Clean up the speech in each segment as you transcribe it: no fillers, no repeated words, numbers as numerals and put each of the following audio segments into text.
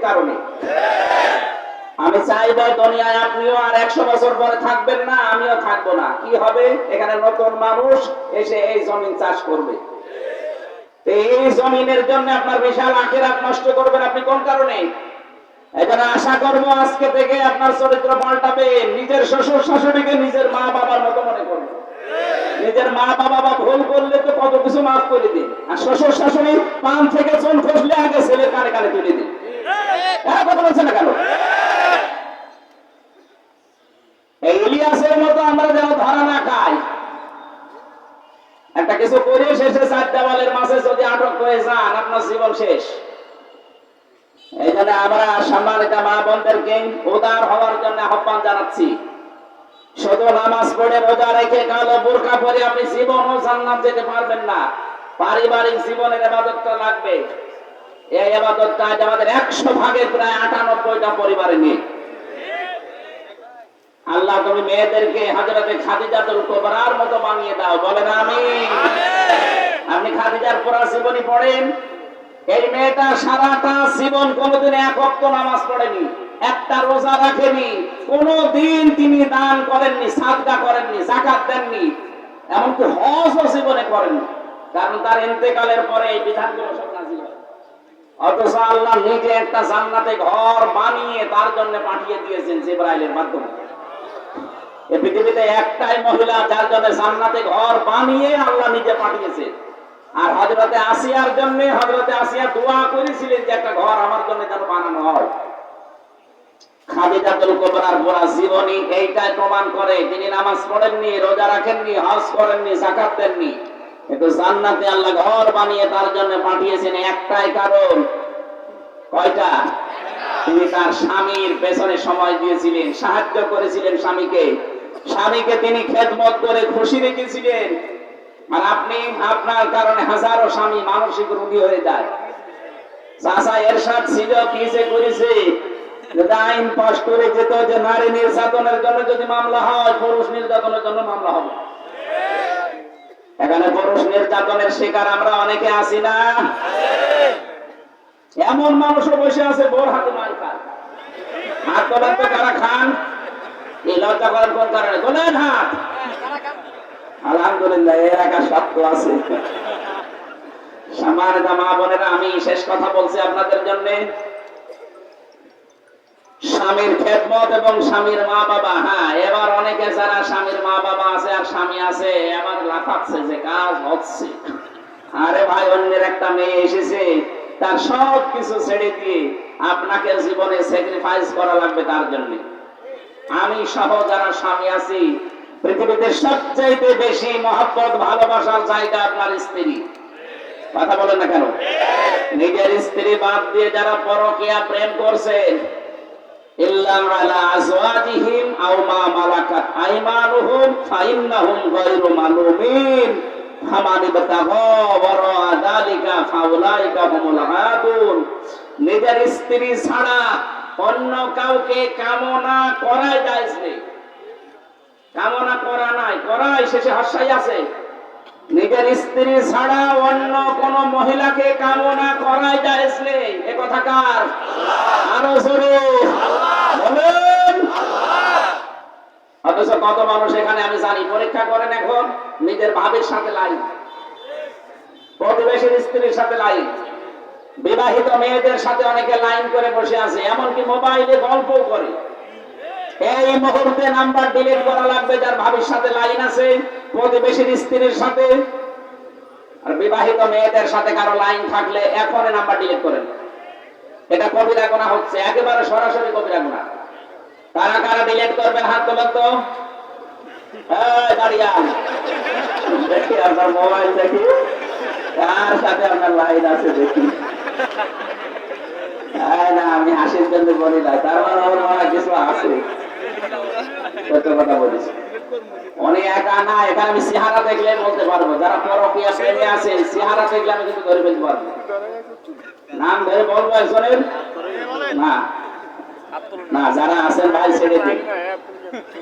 কারণে আমি চাইবো দুনিয়ায় আপনিও আর 100 বছর পরে থাকবেন না, আমিও থাকবো না। কি হবে? এখানে নতুন মানুষ এসে এই জমিন চাষ করবে। এই জমিনের জন্য আপনার বিশাল আখিরাত নষ্ট করবেন আপনি কোন কারণে? এখানে আশা করব আজকে থেকে আপনার চরিত্র পাল্টাবে। নিজের শ্বশুর শাশুড়িকে নিজের মা বাবার মতো মনে করবেন। নিজের মা বাবা ভুল করলে তো কত কিছু মাফ করে দিন, আর শ্বশুর শাশুড়ি পান থেকে চুন খসলে আগে ছেলের কানে কানে তুলে দিন। কথা বলছে না কেন? এই ইলিয়াসের মতো আমরা যেন ধরা না খাই। একটা কিছু করে শেষে 4 দেওয়ালের মাঝে যদি আটক হয়ে যান, আপনার জীবন শেষ। এইখানে আমরা সম্মানিত মা বোনদেরকে উদার হওয়ার জন্য আহ্বান জানাচ্ছি। শুধু নামাজ পড়ে রোজা রেখে কালো বোরকা পরে আপনি জীবন ও জান্নাত যেতে পারবেন না। পারিবারিক জীবনের ইবাদতটা লাগবে। এই ইবাদতটা আজ আমাদের 100 ভাগের প্রায় 98টা পরিবারে নেই। আল্লাহ তুমি মেয়েদেরকে হযরতে খাদিজাতুল কুবরার মতো বানিয়ে দাও, বলেন আমিন। আপনি খাদিজার পুরা জীবনী পড়েন। এই মেয়েটা সারাটা জীবন কোনোদিন এক ওয়াক্ত নামাজ পড়েনি, একটা রোজা রাখেনি, কোনোদিন তিনি দান করেননি, সাদকা করেননি, যাকাত দেননি, এমনকি হজও জীবনে করেননি। কারণ তার ইন্তেকালের পরে এই বিধানগুলো সব নাযিল হয়। অথচ আল্লাহ নিজে একটা জান্নাতে ঘর বানিয়ে তার জন্য পাঠিয়ে দিয়েছেন জিবরাইলের মাধ্যমে। এই পৃথিবীতে একটাই মহিলা যার জন্য জান্নাতে ঘর বানিয়ে আল্লাহ নিজে পাঠিয়েছেন। আর হযরতে আসিয়ার জন্য হযরতে আসিয়া দোয়া করেছিলেন যে একটা ঘর আমার জন্য যেন বানানো হয়। খাদিজাতুল কুবরার পুরা জীবনী এইটাই প্রমাণ করে। তিনি নামাজ পড়েননি, রোজা রাখেননি, হজ করেননি, যাকাত দেননি, কিন্তু জান্নাতে আল্লাহ ঘর বানিয়ে তার জন্য পাঠিয়েছেন একটাই কারণ। কয়টা? তিনি তার স্বামীর পেছনে সময় দিয়েছিলেন, সাহায্য করেছিলেন স্বামীকে। স্বামীকে তিনি খেদমত করে খুশি রেখেছিলেন। আর আপনি আপনার কারণে হাজারো স্বামী মানসিক রোগী হয়ে যায়। চাচা এরশাদ ছিল, কি যে করেছে, যদি আইন পাস করে যেত যে নারী নির্যাতনের জন্য যদি মামলা হয়, পুরুষ নির্যাতনের জন্য মামলা হবে। এখানে পুরুষ নির্যাতনের শিকার আমরা অনেকে আছি না? এমন মানুষও বসে আছে বোর হাতে মার খায়। হাত তোলেন তো কারা খান? এই লজ্জা করেন কোন কারণে? তোলেন হাত। আলহামদুলিল্লাহ, এর একা সত্য আছে। সম্মানিত মা বোনেরা, আমি শেষ কথা বলছি আপনাদের জন্য। স্বামীর খেদমত এবং স্বামীর মা বাবা। হ্যাঁ, এবার অনেকে যারা স্বামীর মা বাবা আছে আর স্বামী আছে, এবার লাফাচ্ছে যে কাজ হচ্ছে। আরে ভাই, অন্যের একটা মেয়ে এসেছে, তার সব কিছু ছেড়ে দিয়ে আপনাকে জীবনে স্যাক্রিফাইস করা লাগবে তার জন্য। আমি সহ যারা স্বামী আছি, পৃথিবীতে সবচাইতে বেশি মহব্বত ভালোবাসার জায়গা আপনার স্ত্রী। কথা বলেন না কেন? নিজের স্ত্রী বাদ দিয়ে যারা পরকীয়া প্রেম করছেন, ইল্লা আলা আজওয়াজিহিম আও মা মালাকাত আইমানুহুম ফাইন্নাহুম গায়রু মালুমিন ফামান ইবতাগা ওয়ারা যালিকা ফাউলাইকা হুমুল আদুন। নিজের স্ত্রী ছাড়া অন্য কাউকে কামনা করাই জায়েজ নেই। কামনা করা নাই, করাই শেষে হাসাই আছে। নিজের স্ত্রী ছাড়া অন্য কোন মহিলাকে কামনা করাই জায়েজ নেই। এ কথা কার? আরো জোরে বলেন। অথচ কত মানুষ এখানে আমি জানি পরীক্ষা করেন এখন নিজের ভাবির সাথে লাইন, প্রতিবেশীর স্ত্রীর সাথে লাইন, বিবাহিত মেয়েদের সাথে অনেকে লাইন করে বসে আছে, এমনকি মোবাইলে গল্পও করে। এই মুহূর্তে নাম্বার ডিলিট করা লাগবে যার ভাবির সাথে লাইন আছে, প্রতিবেশীর স্ত্রীর সাথে। আর বিবাহিত মেয়েদের সাথে কারো লাইন থাকলে এখনই নাম্বার ডিলিট করেন। এটা কবিরা গুনাহ হচ্ছে, একেবারে সরাসরি কবিরা গুনাহ। কারা কারা ডিলিট করবেন হাত তোলেন তো। এই দাঁড়িয়ে দেখি আপনার মোবাইল, দেখি কার সাথে আপনার লাইন আছে দেখি। না, আমি হাসির জন্য বলি না, তার মানে আমার মনে কিছু আছে। সত্য কথা বলেছি। উনি একা না, এখানে আমি চেহারা দেখলে বলতে পারবো। যারা পরকীয়া প্রেমে আছে, চেহারা দেখলে আমি কিন্তু ধরে ফেলতে পারবো। নাম ধরে বলবো একজনের? না না, যারা আছেন ভাই ছেড়ে দিন।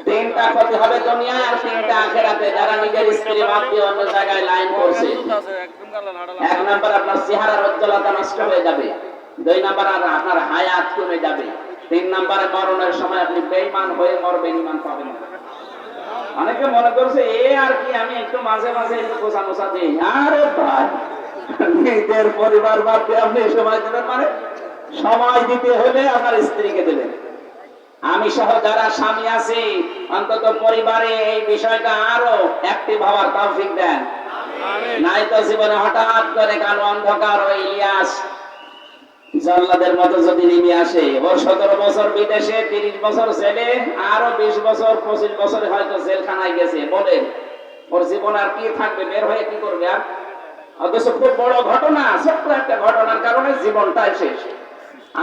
3টা ক্ষতি হবে দুনিয়ায় আর 3টা আখিরাতে। যারা নিজের স্ত্রী বাদ দিয়ে অন্য জায়গায় লাইন করছে, 1 নাম্বার আপনার চেহারার উজ্জ্বলতা নষ্ট হয়ে যাবে। 2 নাম্বার আপনার হায়াত কমে যাবে। 3 নম্বরে মরণের সময় আপনি বেঈমান হয়ে মরবেন, ঈমান পাবেন না। অনেকে মনে করছে আর কি আমি একটু মাঝে মাঝে একটু খোঁচা মোছা দিই। আরে ভাই, নিজের পরিবার বাদ দিয়ে আপনি সময় দেবেন মানে? সময় দিতে হলে আপনার স্ত্রীকে দেবেন। আমি সহ যারা স্বামী আছি অন্তত পরিবারে এই বিষয়টা আরো অ্যাক্টিভ হওয়ার তৌফিক দেন। নাই তো জীবনে হঠাৎ করে কালো অন্ধকার ওই ইলিয়াস জল্লাদের মতো যদি নেমে আসে, ওর 17 বছর বিদেশে, 30 বছর ছেলে, আরো 20 বছর 25 বছরে হয়তো জেলখানায় গেছে, বলেন ওর জীবন আর কি থাকবে? বের হয়ে কি করবে? আর অথচ খুব বড় ঘটনা, ছোট্ট একটা ঘটনার কারণে জীবনটাই শেষ।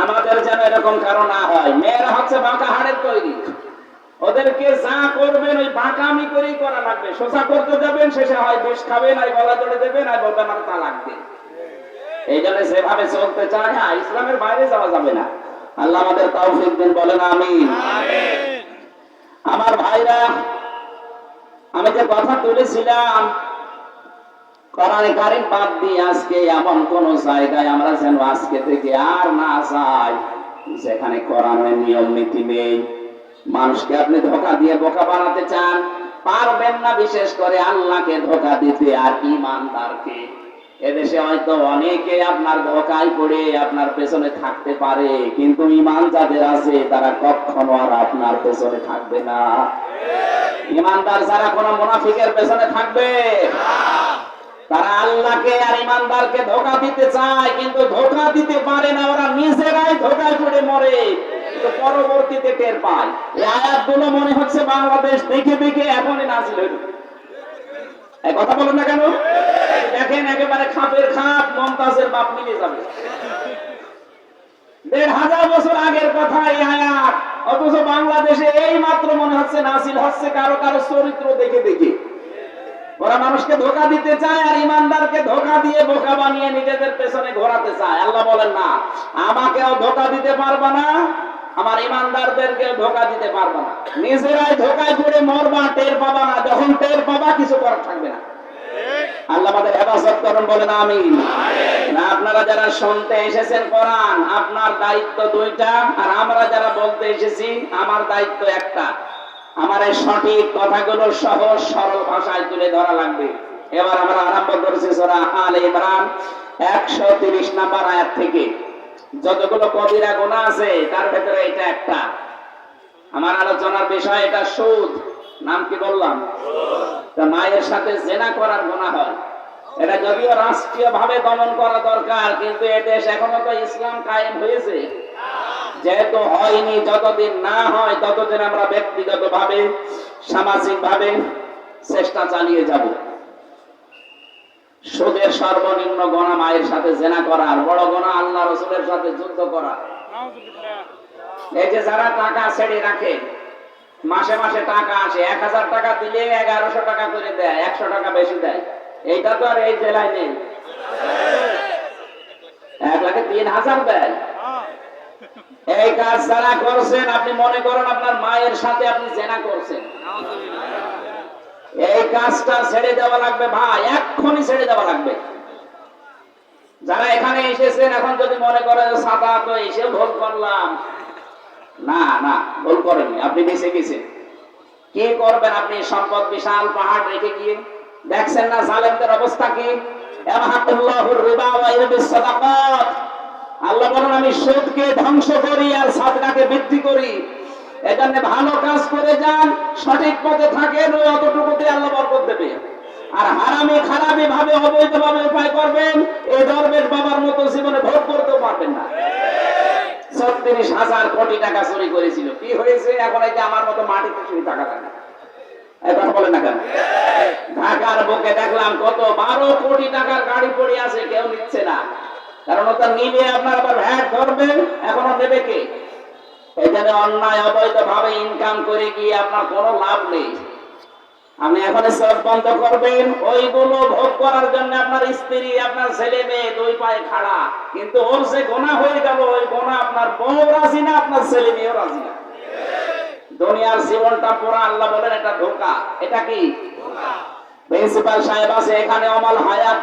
আমাদের যেন এরকম কারণ না হয়। মেয়েরা হচ্ছে বাঁকা হাড়ের তৈরি, ওদেরকে যা করবেন ওই বাঁকামি করেই করা লাগবে। সোজা করতে যাবেন, শেষে হয় বিষ খাবেন, আর গলা জড়ে দেবেন, আর বলবেন আমার তালাক দিন। এই জন্য যেভাবে চলতে চায়, ইসলামের বাইরে যাওয়া যাবে না। আল্লাহ আমাদের তৌফিক দিন, বলেন আমিন। আমার ভাইরা, আমি যে কথা তুলেছিলাম, কোরআনে কারীম বাদ দিয়ে আজকে এমন কোন জায়গায় আমরা যেন আজকে থেকে আর না যাই যেখানে কোরআনের নিয়ম নীতি নেই। মানুষকে আপনি ধোঁকা দিয়ে বোকা বানাতে চান, পারবেন না। বিশেষ করে আল্লাহকে ধোঁকা দিতে আর ঈমানদারকে। এদেশে হয়তো অনেকে আপনার ধোঁকায় পড়ে আপনার পেছনে থাকতে পারে, কিন্তু ঈমান যাদের আছে তারা কখনো আর আপনার পেছনে থাকবে না। ঈমানদার যারা কোন মুনাফিকের পেছনে থাকবে? তারা আল্লাহকে আর ঈমানদারকে ধোঁকা দিতে চায়, কিন্তু ধোঁকা দিতে পারে না। ওরা নিজেরাই ধোঁকায় পড়ে মরে, কিন্তু পরবর্তীতে টের পায়। এই আয়াতগুলো মনে হচ্ছে বাংলাদেশ দেখে দেখে এখনই নাজিল হইল। এই কথা বলেন না কেন? দেখেন একেবারে খাপের খাপ মমতাজের বাপ মিলে যাবে। 1500 বছর আগের কথা এই আয়াত, অথচ বাংলাদেশে এই মাত্র মনে হচ্ছে নাজিল হচ্ছে কারো কারো চরিত্র দেখে দেখে। ওরা মানুষকে ধোঁকা দিতে চায় আর ঈমানদারকে ধোঁকা দিয়ে বোকা বানিয়ে নিজেদের পেছনে ঘোরাতে চায়। আল্লাহ বলেন না, আমাকেও ধোঁকা দিতে পারবা না, আমার ঈমানদারদেরকে ধোঁকা দিতে পারবা না। নিজেরাই ধোঁকায় পড়ে মরবা, টের পাবা না। যখন টের পাবা কিছু করার থাকবে না। আল্লাহ আমাদের হেফাজত করুন, বলেন আমিন। না, আপনারা যারা শুনতে এসেছেন কোরআন, আপনার দায়িত্ব 2টা, আর আমরা যারা বলতে এসেছি আমার দায়িত্ব 1টা। আমার এই সঠিক কথাগুলো সহজ সরল ভাষায় তুলে ধরা লাগবে। এবার আমরা আরম্ভ করেছি সূরা আলে ইমরান 130 নম্বর আয়াত থেকে। যতগুলো কবিরা গুনাহ আছে তার ভেতরে এটা একটা। আমার আলোচনার বিষয় এটা সুদ। নাম কি বললাম? তা মায়ের সাথে জেনা করার গুনাহ হয়। এটা যদিও রাষ্ট্রীয়ভাবে দমন করা দরকার, কিন্তু এই দেশ এখনো তো ইসলাম কায়েম হয়েছে। যেহেতু হয়নি, যতদিন না হয় ততদিন আমরা ব্যক্তিগতভাবে সামাজিকভাবে চেষ্টা চালিয়ে যাব। সুদের সর্বনিম্ন গুনাহ মায়ের সাথে জেনা করা, আর বড় গুনাহ আল্লাহ রাসূলের সাথে যুদ্ধ করা। এই যে যারা টাকা ছেড়ে রাখে, মাসে মাসে টাকা আসে, 1000 টাকা দিলে 1100 টাকা করে দেয়, 100 টাকা বেশি দেয়। এইটা তো আর এই জেলায় নেই। 1,03,000 দেয়। এই কাজ যারা করছেন, আপনি মনে করেন আপনার মায়ের সাথে আপনি জেনা করছেন। এই কাজটা ছেড়ে দেওয়া লাগবে ভাই, এক্ষুনি ছেড়ে দেওয়া লাগবে। যারা এখানে এসেছেন, এখন যদি মনে করেন সাদা তো এসে ভুল করলাম, না না, ভুল করেননি, আপনি বেঁচে গেছেন। কি করবেন আপনি? সম্পদ বিশাল পাহাড় রেখে গিয়ে দেখছেন না জালেমদের অবস্থা কি? ইয়ামহাকুল্লাহুর রিবা ওয়া ইরবিস সাদাকাত। আল্লাহ বলেন আমি সুদকে ধ্বংস করি আর সাদকাকে বৃদ্ধি করি। এজন্য ভালো কাজ করে যান, সঠিক পথে থাকেন, ওই অতটুকুতে আল্লাহ বরকত দেবে। আর হারামি খারাপি ভাবে অবৈধভাবে উপায় করবেন, এই দরবেশ বাবার মতো জীবনে ভোগ করতেও পারবেন না। 36,000 কোটি টাকা চুরি করেছিল, কি হয়েছে? এখন এই যে আমার মতো মাটিতে চুরি টাকা লাগে। এই কথা বলেন না কেন? ঢাকার বুকে দেখলাম কত 12 কোটি টাকার গাড়ি পড়ে আছে, কেউ নিচ্ছে না। কারণ ওটা নিলে আপনার আবার ভ্যাট ধরবেন, এখনো নেবে কে? এখানে অন্যায় অবৈধ ভাবে ইনকাম করে গিয়ে আপনার কোনো লাভ নেই। আপনি এখন সব বন্ধ করবেন, ওইগুলো ভোগ করার জন্য আপনার স্ত্রী, আপনার ছেলে মেয়ে 2 পায়ে খাড়া, কিন্তু ওর যে গুনাহ হয়ে গেল, ওই গুনাহ আপনার বউ রাজি না, আপনার ছেলে মেয়েও রাজি না। দুনিয়ার জীবনটা পুরো আল্লাহ বলেন এটা ধোঁকা। এটা কি? প্রিন্সিপাল সাহেব আছে এখানে, অমল হায়াত